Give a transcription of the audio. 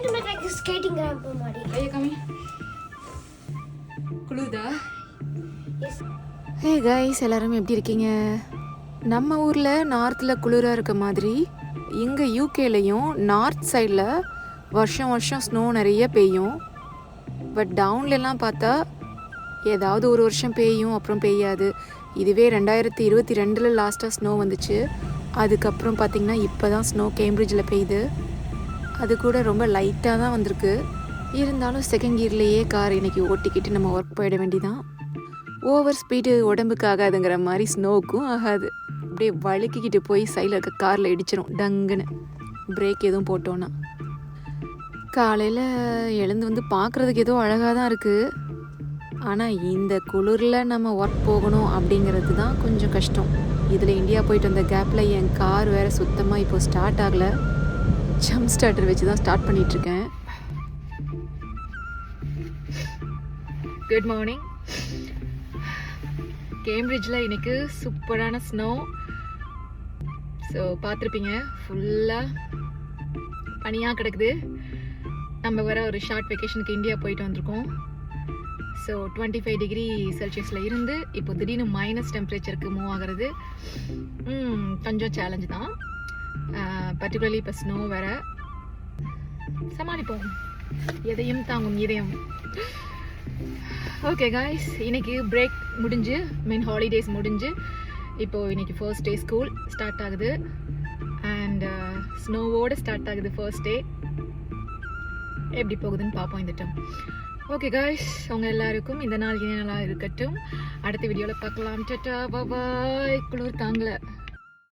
to make like a skating ramp மாதிரி. ஐயா கம்மி. குளுதா? Yes. ஹே கைஸ், எல்லாரும் எப்படி இருக்கீங்க? நம்ம ஊரில் நார்த்தில் குளிராக இருக்க மாதிரி இங்கே யூகேலையும் நார்த் சைடில் வருஷம் வருஷம் ஸ்னோ நிறைய பெய்யும். பட் டவுன்லலாம் பார்த்தா ஏதாவது ஒரு வருஷம் பெய்யும், அப்புறம் பெய்யாது. இதுவே 2022 லாஸ்ட்டாக ஸ்னோ வந்துச்சு. அதுக்கப்புறம் பார்த்திங்கன்னா இப்போ தான் ஸ்னோ கேம்பிரிட்ஜில் பெய்யுது. அது கூட ரொம்ப லைட்டாக தான் வந்திருக்கு. இருந்தாலும் செகண்ட் கியர்லேயே கார் இன்றைக்கி ஓட்டிக்கிட்டு நம்ம ஒர்க் போயிட வேண்டிதான். ஓவர் ஸ்பீடு உடம்புக்கு ஆகாதுங்கிற மாதிரி ஸ்னோவுக்கும் ஆகாது. அப்படியே வழுக்கிக்கிட்டு போய் சைடில் இருக்க காரில் இடிச்சிடும் டங்குன்னு, பிரேக் எதுவும் போட்டோன்னா. காலையில் எழுந்து வந்து பார்க்குறதுக்கு ஏதோ அழகாக தான் இருக்குது. ஆனால் இந்த குளிரில் நம்ம ஒர்க் போகணும் அப்படிங்கிறது தான் கொஞ்சம் கஷ்டம். இதில் இந்தியா போயிட்டு வந்த கேப்பில் என் கார் வேறு சுத்தமாக இப்போ ஸ்டார்ட் ஆகலை. ஜம்ப் ஸ்டார்டர் வச்சு தான் ஸ்டார்ட் பண்ணிகிட்ருக்கேன். Good morning. கேம்பிரிட்ஜில் இன்றைக்கி சூப்பரான ஸ்னோ. ஸோ பார்த்துருப்பீங்க, ஃபுல்லாக பனியாக கிடக்குது. நம்ம வேறு ஒரு ஷார்ட் வெக்கேஷனுக்கு இந்தியா போயிட்டு வந்திருக்கோம். ஸோ 25 டிகிரி செல்சியஸில் இருந்து இப்போ திடீர்னு மைனஸ் டெம்பரேச்சருக்கு மூவ் ஆகிறது கொஞ்சம் சேலஞ்சு தான். பர்டிகுலர்லி இப்போ ஸ்னோ வேறு. சமாளிப்போம், எதையும் தாங்கும் இதயம். ஓகே காய்ஸ், இன்னைக்கு பிரேக் முடிஞ்சு, ஹாலிடேஸ் முடிஞ்சு இப்போது இன்றைக்கி ஃபர்ஸ்ட் டே ஸ்கூல் ஸ்டார்ட் ஆகுது. அண்ட் ஸ்னோவோடு ஸ்டார்ட் ஆகுது ஃபர்ஸ்ட் டே. எப்படி போகுதுன்னு பார்ப்போம் இந்த டைம். ஓகே காய்ஸ், அவங்க எல்லாருக்கும் இந்த நாள் இனிய நாளாக இருக்கட்டும். அடுத்த வீடியோவில் பார்க்கலாம். டாடா, பாய். குளிர் தாங்கலை.